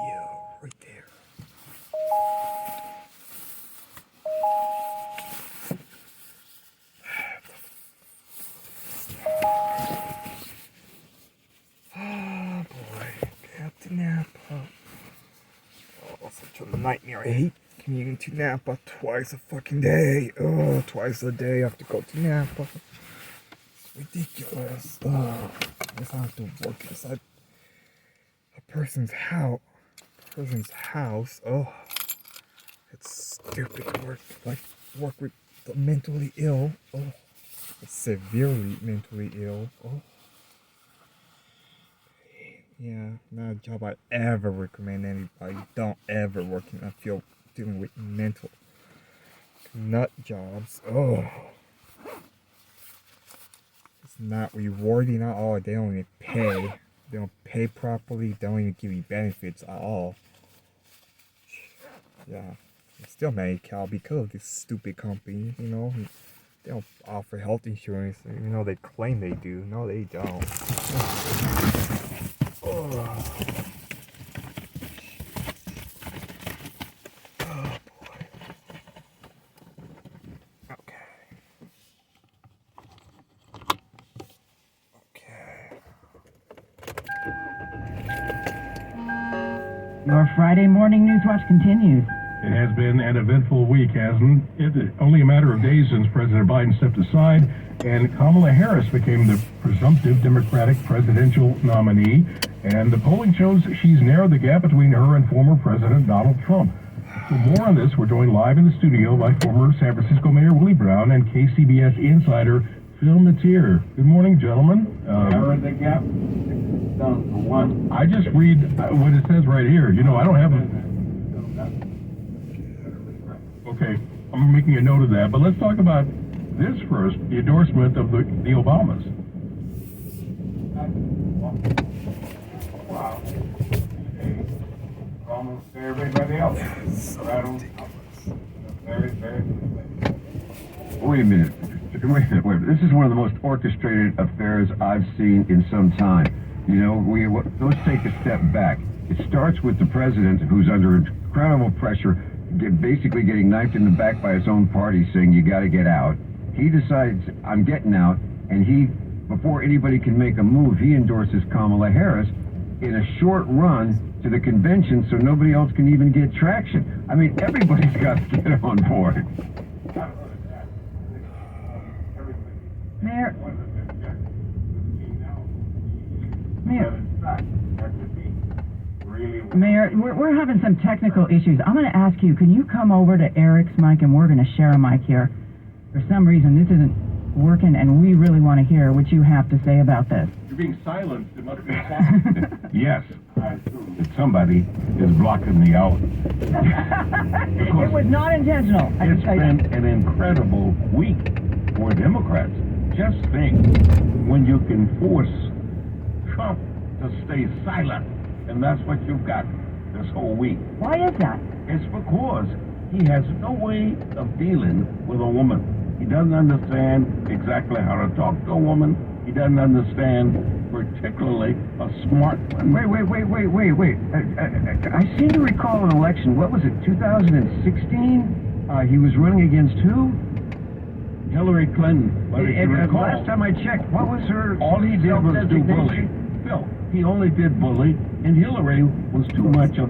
you right there. Oh boy, Captain Napa. Oh, such a nightmare. I hate commuting to Napa twice a fucking day. Oh, twice a day I have to go to Napa. It's ridiculous. Oh, I guess I have to work inside a person's house. Oh, it's stupid to work with the mentally ill. Oh, severely mentally ill. Oh. Yeah, not a job I ever recommend anybody. Don't ever work in a field dealing with mental nut jobs. Oh, it's not rewarding at all. They don't even pay. They don't pay properly. They don't even give you benefits at all. Yeah, I'm still mad because of this stupid company. You know, they don't offer health insurance. You know, they claim they do. No, they don't. Oh boy. Okay. Your Friday morning news watch continues. It has been an eventful week, hasn't it? Only a matter of days since President Biden stepped aside and Kamala Harris became the presumptive Democratic presidential nominee. And the polling shows she's narrowed the gap between her and former President Donald Trump. For more on this, we're joined live in the studio by former San Francisco Mayor Willie Brown and KCBS insider Phil Matier. Good morning, gentlemen. Narrowed the gap down to one. I just read what it says right here. You know, I don't have a... Okay, I'm making a note of that, but let's talk about this first, the endorsement of the Obamas. Wow. Almost everybody else. Very, very. Wait a minute. This is one of the most orchestrated affairs I've seen in some time. You know, let's take a step back. It starts with the president, who's under incredible pressure, basically getting knifed in the back by his own party, saying, you got to get out. He decides, I'm getting out, and before anybody can make a move, he endorses Kamala Harris in a short run to the convention so nobody else can even get traction. I mean, everybody's got to get on board. Mayor, we're having some technical issues. I'm going to ask you, can you come over to Eric's mic, and we're going to share a mic here. For some reason, this isn't working, and we really want to hear what you have to say about this. You're being silenced. It must be silent. Yes, somebody is blocking me out. It was not intentional. It's been an incredible week for Democrats. Just think, when you can force Trump to stay silent, and that's what you've got this whole week. Why is that? It's because he has no way of dealing with a woman. He doesn't understand exactly how to talk to a woman. He doesn't understand particularly a smart one. Wait. I seem to recall an election. What was it, 2016? He was running against who? Hillary Clinton. Last time I checked, what was her... All he did was do bully. Phil, he only did bully, and Hillary was too much of,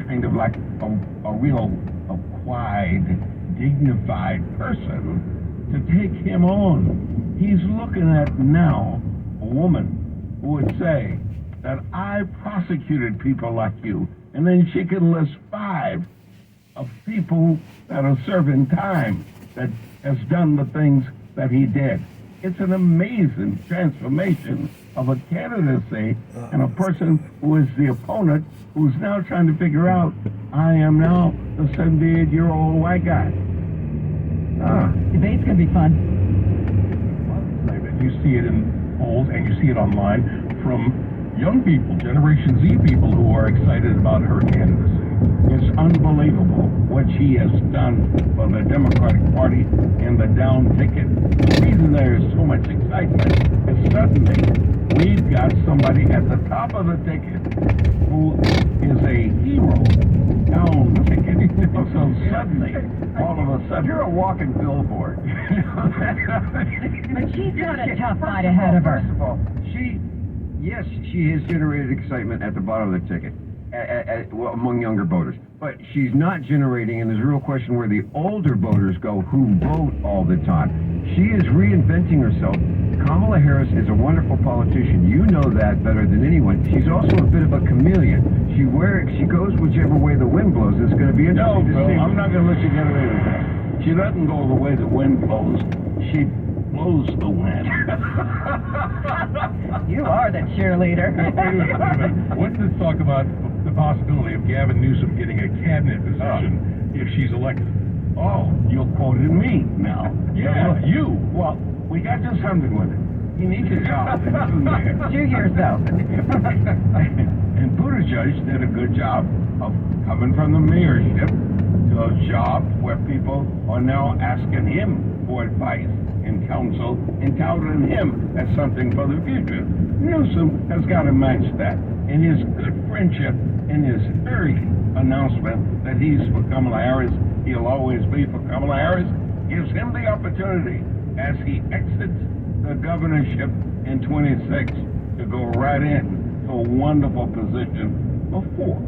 kind of like a real quiet, dignified person to take him on. He's looking at now a woman who would say that I prosecuted people like you, and then she can list 5 of people that are serving time that has done the things that he did. It's an amazing transformation of a candidacy and a person who is the opponent who's now trying to figure out, I am now the 78-year-old white guy. Debates can be fun. You see it in polls and you see it online from young people, Generation Z people who are excited about her candidacy. It's unbelievable what she has done for the Democratic Party in the down ticket. The reason there is so much excitement is suddenly we've got somebody at the top of the ticket who You're a walking billboard. But she's got a tough fight ahead of her. First of all, she has generated excitement at the bottom of the ticket well, among younger voters. But she's not generating, and there's a real question where the older voters go who vote all the time. She is reinventing herself. Kamala Harris is a wonderful politician. You know that better than anyone. She's also a bit of a chameleon. She goes whichever way the wind blows. It's going to be interesting to see. I'm not going to let you get away with that. She doesn't go the way the wind blows. She blows the wind. You are the cheerleader. What's this talk about the possibility of Gavin Newsom getting a cabinet position if she's elected? Oh, you're quoting me now. Yeah, you. Well, we got to do something with it. He needs a job in 2 years. 2 years, though. And Buttigieg did a good job of coming from the mayorship to a job where people are now asking him for advice and counsel and touting him as something for the future. Newsom has got to match that. And his good friendship and his very announcement that he's for Kamala Harris, he'll always be for Kamala Harris, gives him the opportunity as he exits the governorship in 26 to go right in to a wonderful position before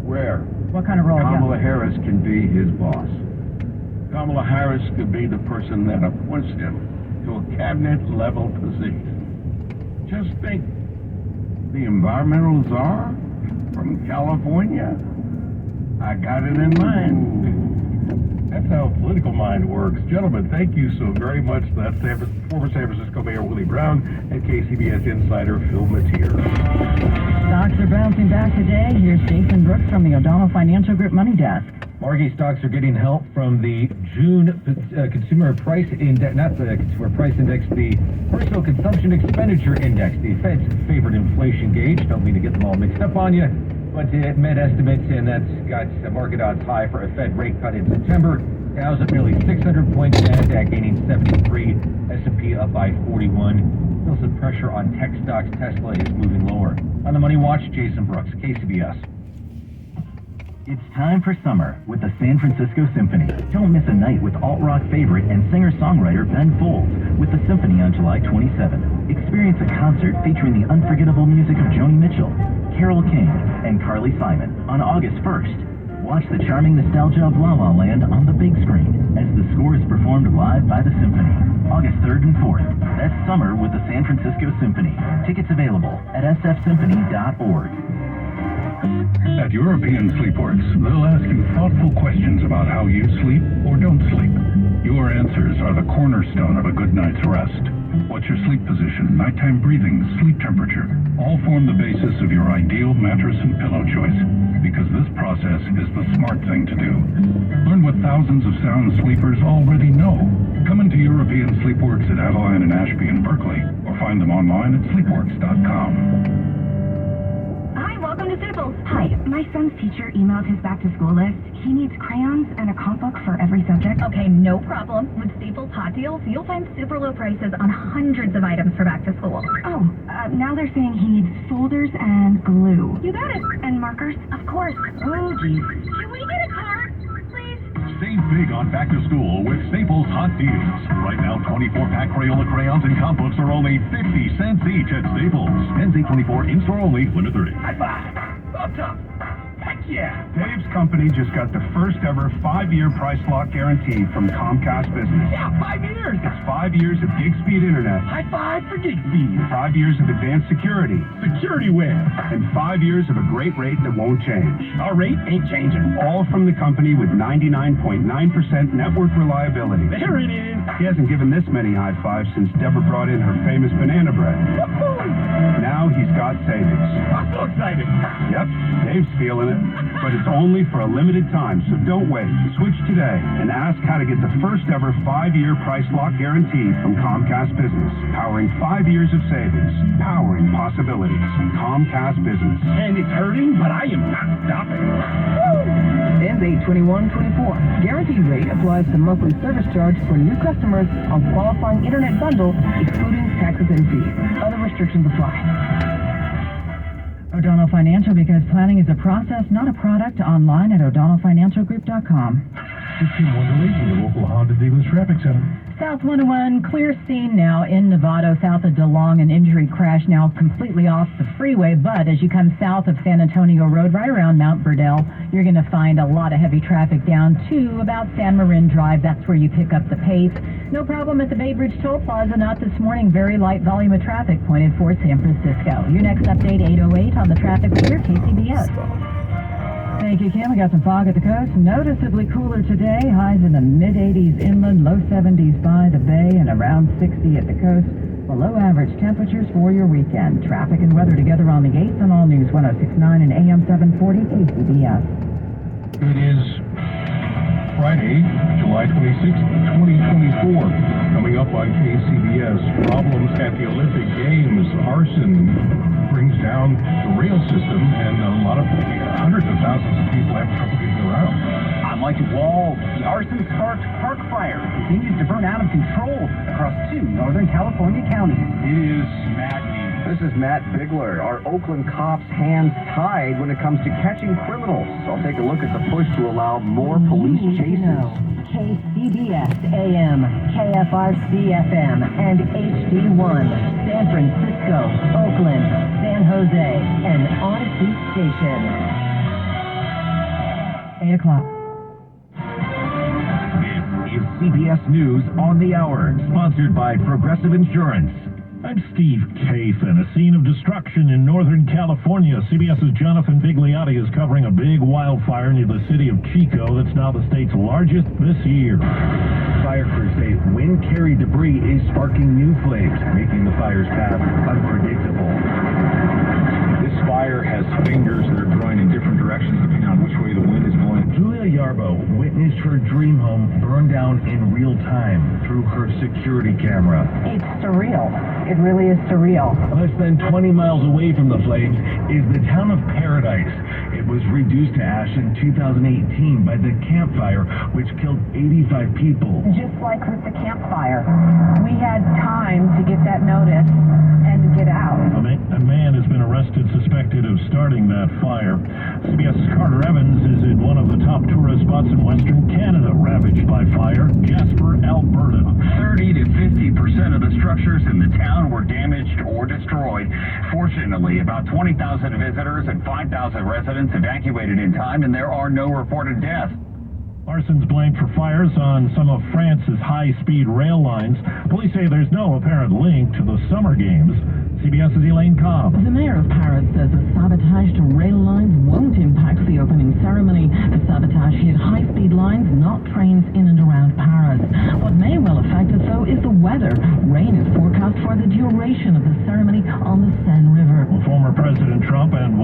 where What kind of role? Kamala Harris can be his boss. Kamala Harris could be the person that appoints him to a cabinet level position. Just think, the environmental czar from California, I got it in mind. That's how political mind works. Gentlemen, thank you so very much. That's former San Francisco Mayor Willie Brown and KCBS insider Phil Mateer. Stocks are bouncing back today. Here's Jason Brooks from the O'Donnell Financial Group Money Desk. Marquee stocks are getting help from the June Consumer Price Index, not the Consumer Price Index, the Personal Consumption Expenditure Index, the Fed's favorite inflation gauge. Don't mean to get them all mixed up on you, but it met estimates, and that's got market odds high for a Fed rate cut in September. Dow's up nearly 600 points, NASDAQ gaining 73, S&P up by 41. Still some pressure on tech stocks. Tesla is moving lower. On the Money Watch, Jason Brooks, KCBS. It's time for summer with the San Francisco Symphony. Don't miss a night with alt-rock favorite and singer-songwriter Ben Folds with the Symphony on July 27th. Experience a concert featuring the unforgettable music of Joni Mitchell, Carole King, and Carly Simon on August 1st. Watch the charming nostalgia of La La Land on the big screen as the score is performed live by the Symphony. August 3rd and 4th. That's summer with the San Francisco Symphony. Tickets available at sfsymphony.org. At European Sleepworks, they'll ask you thoughtful questions about how you sleep or don't sleep. Your answers are the cornerstone of a good night's rest. What's your sleep position, nighttime breathing, sleep temperature? All form the basis of your ideal mattress and pillow choice, because this process is the smart thing to do. Learn what thousands of sound sleepers already know. Come into European Sleepworks at Avalon and Ashby in Berkeley, or find them online at sleepworks.com. Welcome to Staples. Hi, my son's teacher emailed his back-to-school list. He needs crayons and a comp book for every subject. Okay, no problem. With Staples Hot Deals, you'll find super low prices on hundreds of items for back-to-school. Oh, now they're saying he needs folders and glue. You got it. And markers? Of course. Oh, geez. Can we get a card, please? Save big on back to school with Staples Hot Deals. Right now, 24-pack Crayola crayons and comp books are only 50 cents each at Staples. Ends 8/24, in-store only, limit 30. High five. Up top. Heck yeah. Dave's company just got the first ever 5-year price lock guarantee from Comcast Business. Yeah, 5 years. It's 5 years of gig speed internet, High five for gig speed. 5 years of advanced security, Security win. and 5 years of a great rate that won't change. Our rate ain't changing. All from the company with 99.9% network reliability. There it is. He hasn't given this many high fives since Deborah brought in her famous banana bread. Now he's got savings. I'm so excited. Yep, Dave's feeling it, but it's only for a limited time, so don't wait. Switch today and ask how to get the first ever 5-year price lock guarantee from Comcast Business. Powering 5 years of savings, powering possibilities. Comcast Business. And it's hurting, but I am not stopping. Ends 8/21/24. Guaranteed rate applies to monthly service charge for new customers on qualifying internet bundle, excluding taxes and fees. Other restrictions apply. O'Donnell Financial, because planning is a process, not a product. Online at o'donnellfinancialgroup.com. is Tim Wonderly from the local Honda Dealers Traffic Center. South 101, clear scene now in Novato, south of DeLong. An injury crash now completely off the freeway, but as you come south of San Antonio Road, right around Mount Burdell, you're going to find a lot of heavy traffic down to about San Marin Drive. That's where you pick up the pace. No problem at the Bay Bridge Toll Plaza, not this morning. Very light volume of traffic pointed for San Francisco. Your next update, 8:08 on the traffic leader, KCBS. Thank you, Kim. We got some fog at the coast. Noticeably cooler today. Highs in the mid-80s inland, low 70s by the bay, and around 60 at the coast. Below average temperatures for your weekend. Traffic and weather together on the 8th on All News 106.9 and AM 740 KCBS. It is Friday, July 26th, 2024. Coming up on KCBS, problems at the Olympic Games. Arson brings down the rail system, and a lot of hundreds of thousands of people have trouble getting around. I'm Mike Wall. The arson-sparked park fire continues to burn out of control across 2 Northern California counties. It is maddening. This is Matt Bigler. Are Oakland cops' hands tied when it comes to catching criminals? I'll take a look at the push to allow more police chases. KCBS AM, KFRC-FM, and HD1, San Francisco, Oakland, San Jose, and on-beat station. 8 o'clock. This is CBS News on the Hour, sponsored by Progressive Insurance. I'm Steve Kathan. A scene of destruction in Northern California. CBS's Jonathan Vigliotti is covering a big wildfire near the city of Chico that's now the state's largest this year. Fire crews say wind-carried debris is sparking new flames, making the fire's path unpredictable. This fire has fingers that are drawing in different directions depending on which way the wind is blowing. Julia Yarbo witnessed her dream home burn down in real time through her security camera. It's surreal. It really is surreal. Less than 20 miles away from the flames is the town of Paradise. It was reduced to ash in 2018 by the campfire, which killed 85 people. Just like with the campfire, we had time to get that notice and get out. A man has been arrested suspected of starting that fire. CBS's Carter Evans is in one of the top tourist spots in Western Canada, ravaged by fire, Jasper, Alberta. 30 to 50% of the structures in the town were damaged or destroyed. Fortunately, about 20,000 visitors and 5,000 residents evacuated in time, and there are no reported deaths. Arson's blamed for fires on some of France's high-speed rail lines. Police say there's no apparent link to the summer games. CBS's Elaine Cobb. The mayor of Paris says the sabotage to rail lines won't impact the opening ceremony. The sabotage hit high-speed lines, not trains in and around Paris. What may well affect it, though, is the weather. Rain is forecast for the duration of the ceremony on the Seine River. Well, former President Trump and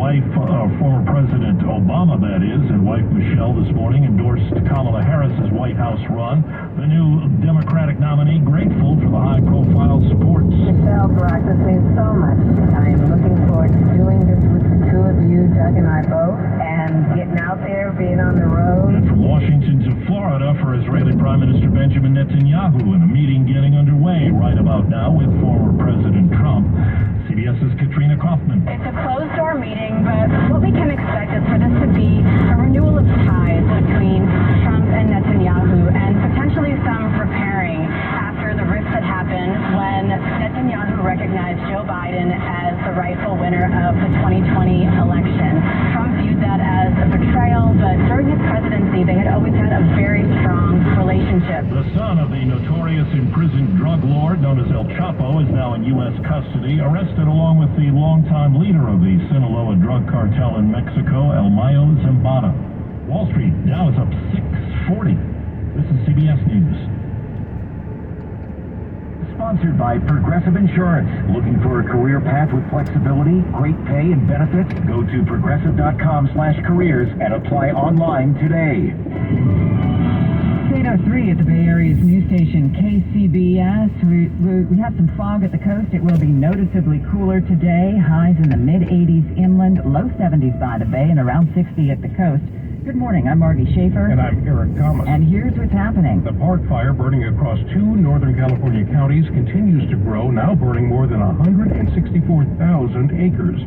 former President Obama, that is, and wife Michelle this morning endorsed Kamala Harris's White House run. The new Democratic nominee grateful for the high-profile support. Michelle Barack, this means so much. I am looking forward to doing this with the two of you, Doug and I both, and getting out there, being on the road. And from Washington to Florida for Israeli Prime Minister Benjamin Netanyahu, in a meeting getting underway right about now with former President Trump. CBS's Katrina Kaufman. It's a closed-door meeting, but what we can expect is for this to be a renewal of ties between Trump and Netanyahu, and potentially some repairing after the rift that happened when Netanyahu recognized Joe Biden as the rightful winner of the 2020 election. Trump viewed that as a betrayal, but during his presidency, they had always had a very strong relationship. The son of the notorious imprisoned drug lord known as El Chapo is now in U.S. custody, arrested along with the longtime leader of the Sinaloa drug cartel in Mexico, El Mayo Zambada. Wall Street now is up 640. This is CBS News. Sponsored by Progressive Insurance. Looking for a career path with flexibility, great pay, and benefits? Go to progressive.com/careers and apply online today. 8:03 at the Bay Area's news station KCBS. We have some fog at the coast. It will be noticeably cooler today. Highs in the mid-80s inland, low 70s by the bay, and around 60 at the coast. Good morning, I'm Margie Schaefer. And I'm Eric Thomas. And here's what's happening. The park fire burning across 2 Northern California counties continues to grow, now burning more than 164,000 acres.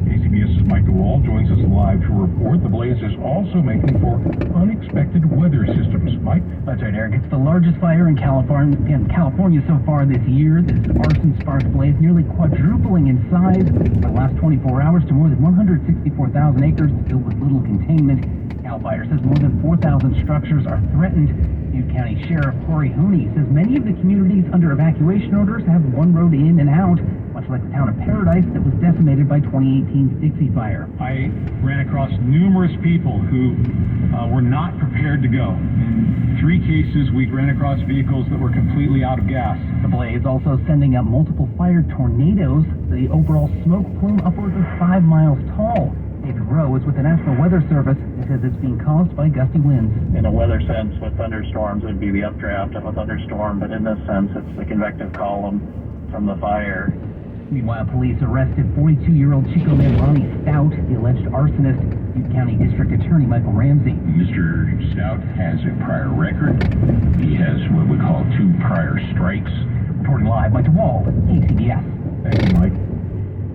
KCBS's Mike DeWall joins us live to report. report the blaze is also making for unexpected weather systems. Mike? That's right, Eric. It's the largest fire in California so far this year. This arson spark blaze nearly quadrupling in size in the last 24 hours to more than 164,000 acres, filled with little containment. CAL FIRE says more than 4,000 structures are threatened. Butte County Sheriff Corey Hooney says many of the communities under evacuation orders have one road in and out, much like the town of Paradise that was decimated by 2018 Dixie Fire. I ran across numerous people who were not prepared to go. In 3 cases, we ran across vehicles that were completely out of gas. The blaze also sending up multiple fire tornadoes. The overall smoke plume upwards of 5 miles tall. David Rowe is with the National Weather Service and says it's being caused by gusty winds. In a weather sense, with thunderstorms, it would be the updraft of a thunderstorm, but in this sense, it's the convective column from the fire. Meanwhile, police arrested 42-year-old Chico man Ronnie Stout, the alleged arsonist. Butte County District Attorney Michael Ramsey. Mr. Stout has a prior record. He has what we call 2 prior strikes. Reporting live, Mike DeWall, KCBS. Thank you, Mike.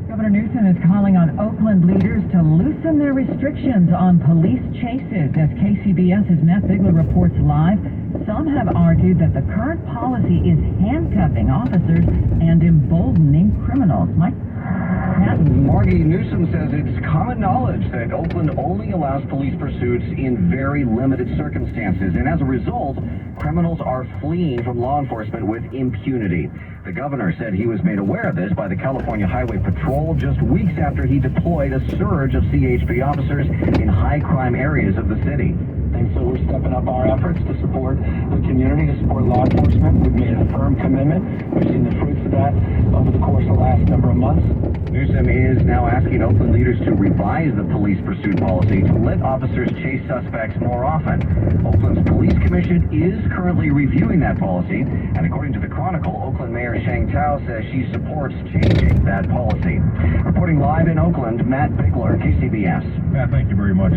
Governor Newsom is calling on Oakland leaders to loosen their restrictions on police chases. As KCBS's Matt Bigler reports live, some have argued that the current policy is handcuffing officers and emboldening criminals. Mike? Matt? Margie, Newsom says it's common knowledge that Oakland only allows police pursuits in very limited circumstances, and as a result, criminals are fleeing from law enforcement with impunity. The governor said he was made aware of this by the California Highway Patrol just weeks after he deployed a surge of CHP officers in high-crime areas of the city. And so we're stepping up our efforts to support the community, to support law enforcement. We've made a firm commitment. We've seen the fruits of that over the course of the last number of months. Newsom is now asking Oakland leaders to revise the police pursuit policy to let officers chase suspects more often. Oakland's Police Commission is currently reviewing that policy, and according to the Chronicle, Oakland Mayor Shang Tao says she supports changing that policy. Reporting live in Oakland, Matt Bigler, KCBS. Matt, thank you very much.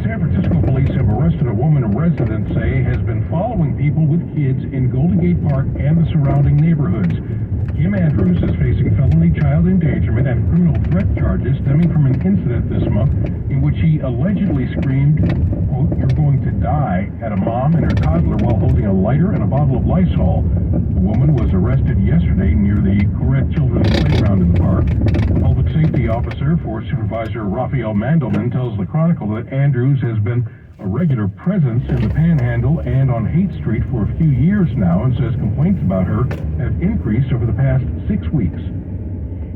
San Francisco police have arrested a woman residents say has been following people with kids in Golden Gate Park and the surrounding neighborhoods. Kim Andrews is facing felony child endangerment and criminal threat charges stemming from an incident this month in which she allegedly screamed, quote, "You're going to die," at a mom and her toddler while holding a lighter and a bottle of Lysol. The woman was arrested yesterday near the Corrette Children's Playground in the park. The public safety officer for Supervisor Raphael Mandelman tells the Chronicle that Andrews has been a regular presence in the Panhandle and on Haight Street for a few years now, and says complaints about her have increased over the past 6 weeks.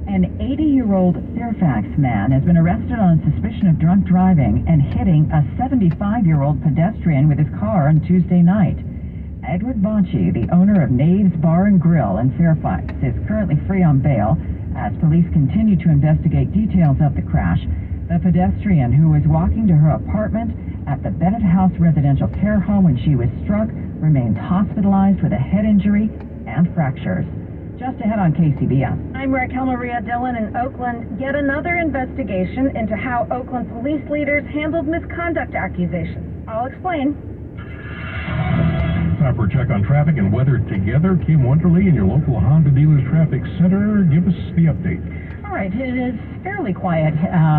An 80-year-old Fairfax man has been arrested on suspicion of drunk driving and hitting a 75-year-old pedestrian with his car on Tuesday night. Edward Bonci, the owner of Nave's Bar and Grill in Fairfax, is currently free on bail as police continue to investigate details of the crash. The pedestrian, who was walking to her apartment at the Bennett House Residential Care Home when she was struck, remains hospitalized with a head injury and fractures. Just ahead on KCBS. I'm Raquel Maria Dillon in Oakland. Yet another investigation into how Oakland police leaders handled misconduct accusations. I'll explain. Time for a check on traffic and weather together. Kim Wonderly in your local Honda Dealers Traffic Center. Give us the update. All right, it is fairly quiet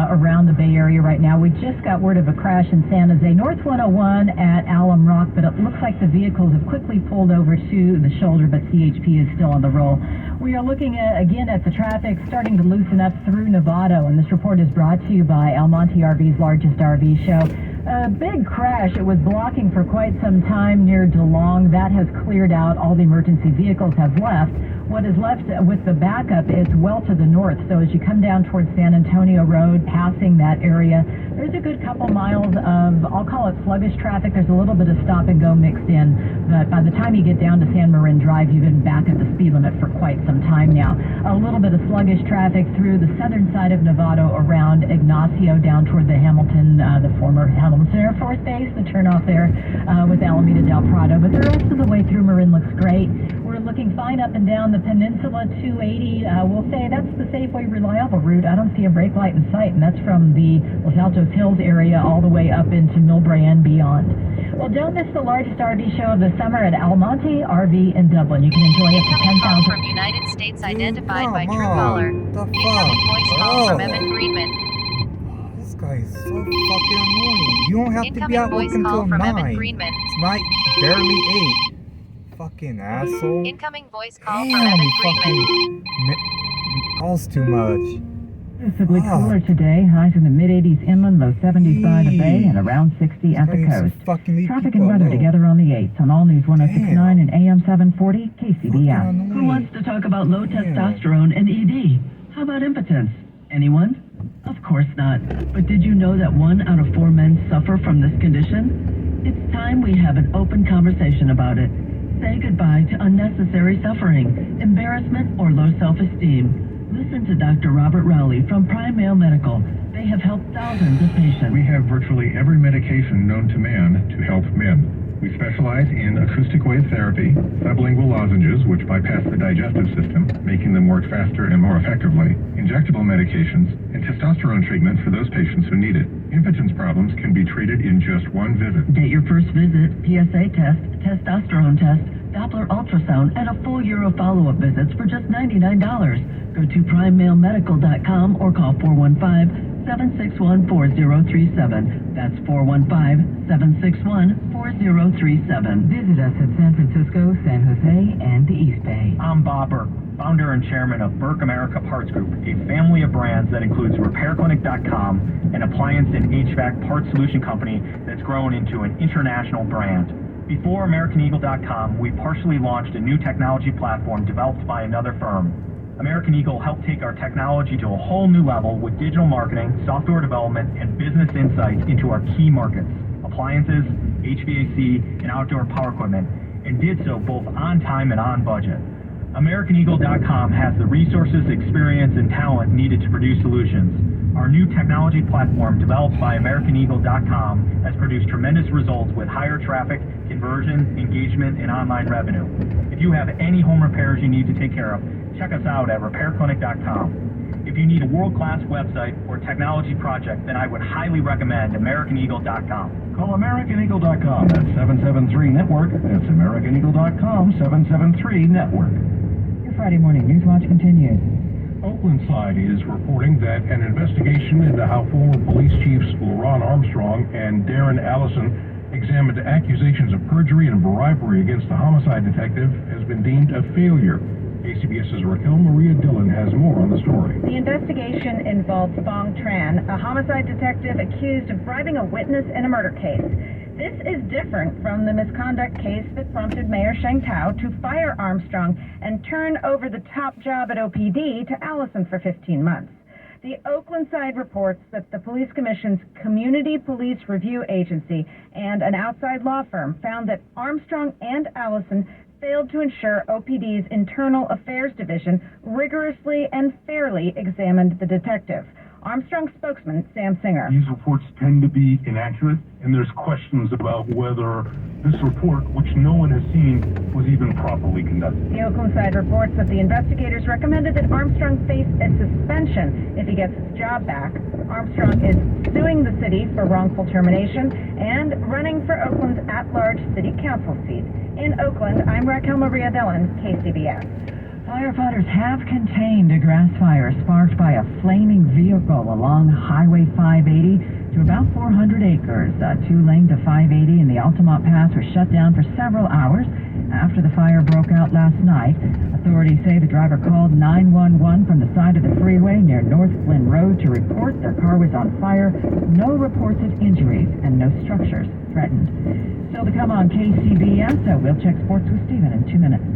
around the Bay Area right now. We just got word of a crash in San Jose, North 101 at Alum Rock, but it looks like the vehicles have quickly pulled over to the shoulder, but CHP is still on the roll. We are looking again at the traffic starting to loosen up through Novato, and this report is brought to you by Almonte RV's largest RV show. A big crash. It was blocking for quite some time near DeLong. That has cleared out. All the emergency vehicles have left. What is left with the backup is well to the north. So as you come down towards San Antonio Road, passing that area, there's a good couple miles of, I'll call it sluggish traffic. There's a little bit of stop and go mixed in. But by the time you get down to San Marin Drive, you've been back at the speed limit for quite some time now. A little bit of sluggish traffic through the southern side of Novato around Ignacio down toward the Hamilton, the former Hamilton Air Force Base, the turnoff there with Alameda Del Prado. But the rest of the way through Marin looks great. We're looking fine up and down the peninsula, 280. We'll say that's the Safeway reliable route. I don't see a brake light in sight, and that's from the Los Altos Hills area all the way up into Millbrae and beyond. Well, don't miss the largest RV show of the summer at Almonte RV in Dublin. You can enjoy up to 10,000. From United States identified by Truecaller. Incoming voice call from Evan Friedman. This guy is so fucking annoying. You don't have to be Incoming at work voice until call from 9. Evan Greenman. It's not barely 8. Fucking asshole. Incoming voice call Damn, from Evan he Greenman. fucking calls too much. Noticeably cooler today. Highs in the mid-80s inland, low 70s by the bay, and around 60 at the coast. Traffic and weather together on the 8th on All News 106.9 and AM 740 KCBS. Who wants to talk about low testosterone and ED? How about impotence? Anyone? Of course not. But did you know that 1 out of 4 men suffer from this condition? It's time we have an open conversation about it. Say goodbye to unnecessary suffering, embarrassment, or low self-esteem. Listen to Dr. Robert Rowley from Prime Male Medical. They have helped thousands of patients. We have virtually every medication known to man to help men. We specialize in acoustic wave therapy, sublingual lozenges, which bypass the digestive system, making them work faster and more effectively, injectable medications, and testosterone treatment for those patients who need it. Impotence problems can be treated in just 1 visit. Get your first visit, PSA test, testosterone test, Doppler ultrasound, and a full year of follow-up visits for just $99. Go to primemalemedical.com or call 415-761-4037. That's 415-761-4037. Visit us at San Francisco, San Jose, and the East Bay. I'm Bob Burke, founder and chairman of Burke America Parts Group, a family of brands that includes RepairClinic.com, an appliance and HVAC parts solution company that's grown into an international brand. Before AmericanEagle.com, we partially launched a new technology platform developed by another firm. American Eagle helped take our technology to a whole new level with digital marketing, software development, and business insights into our key markets, appliances, HVAC, and outdoor power equipment, and did so both on time and on budget. AmericanEagle.com has the resources, experience, and talent needed to produce solutions. Our new technology platform, developed by AmericanEagle.com, has produced tremendous results with higher traffic, conversion, engagement, and online revenue. If you have any home repairs you need to take care of, check us out at RepairClinic.com. If you need a world-class website or technology project, then I would highly recommend AmericanEagle.com. Call AmericanEagle.com at 773-NETWORK. That's AmericanEagle.com, 773-NETWORK. Your Friday morning News Watch continues. Oakland Side is reporting that an investigation into how former police chiefs LaRon Armstrong and Darren Allison examined accusations of perjury and bribery against the homicide detective has been deemed a failure. KCBS's Raquel Maria Dillon has more on the story. The investigation involves Bong Tran, a homicide detective accused of bribing a witness in a murder case. This is different from the misconduct case that prompted Mayor Sheng Tao to fire Armstrong and turn over the top job at OPD to Allison for 15 months. The Oakland Side reports that the Police Commission's Community Police Review Agency and an outside law firm found that Armstrong and Allison failed to ensure OPD's Internal Affairs Division rigorously and fairly examined the detective. Armstrong spokesman Sam Singer. These reports tend to be inaccurate, and there's questions about whether this report, which no one has seen, was even properly conducted. The Oakland Side reports that the investigators recommended that Armstrong face a suspension if he gets his job back. Armstrong is suing the city for wrongful termination and running for Oakland's at-large city council seat. In Oakland, I'm Raquel Maria Dillon, KCBS. Firefighters have contained a grass fire sparked by a flaming vehicle along Highway 580 to about 400 acres. 2 lanes of 580 in the Altamont Pass were shut down for several hours after the fire broke out last night. Authorities say the driver called 911 from the side of the freeway near North Flynn Road to report their car was on fire. No reports of injuries and no structures threatened. Still to come on KCBS, we'll check sports with Steven in 2 minutes.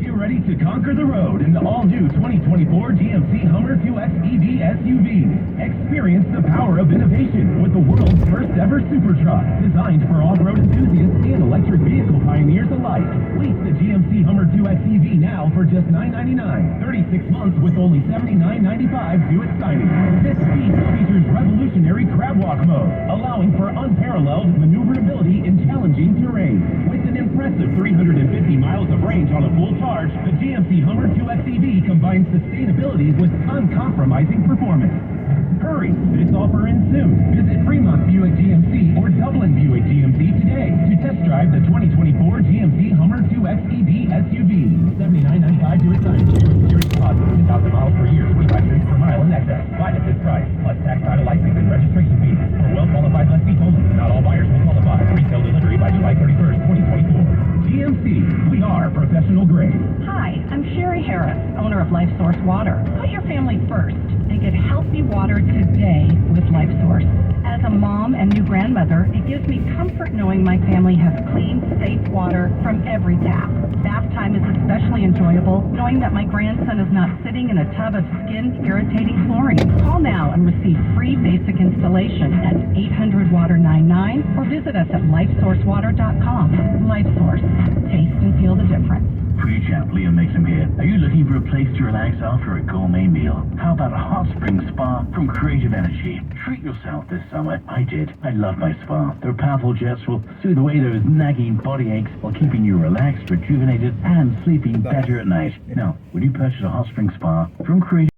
Get ready to conquer the road in the all-new 2024 GMC Hummer 2X EV SUV. Experience the power of innovation with the world's first ever super truck, designed for off-road enthusiasts and electric vehicle pioneers alike. Lease the GMC Hummer 2X EV now for just $999. 36 months with only $79.95 due at signing. This speed features revolutionary crab walk mode, allowing for unparalleled maneuverability in challenging terrain. With an impressive 350 miles of range on a full charge, the GMC Hummer 2X EV combines sustainability with uncompromising performance. Hurry, this offer ends soon. Visit Fremont Buick GMC or Dublin Buick GMC today to test drive the 2024 GMC Hummer 2X EV SUV. $79.95 due at signing. Series deposit, 10,000 miles per year, 25 cents per mile in excess. Buy at this price, plus tax, title, license, and registration fees. For well-qualified lessees, LifeSource water. Put your family first and get healthy water today with LifeSource. As a mom and new grandmother, it gives me comfort knowing my family has clean, safe water from every tap. Bath time is especially enjoyable, knowing that my grandson is not sitting in a tub of skin-irritating chlorine. Call now and receive free basic installation at 800-WATER-99 or visit us at lifesourcewater.com. LifeSource. Taste and feel the difference. Pre-champ, Liam Mason here. Are you looking for a place to relax after a gourmet meal? How about a hot spring spa from Creative Energy? Treat yourself this summer. I did. I love my spa. Their powerful jets will soothe away those nagging body aches while keeping you relaxed, rejuvenated, and sleeping better at night. Now, will you purchase a hot spring spa from Creative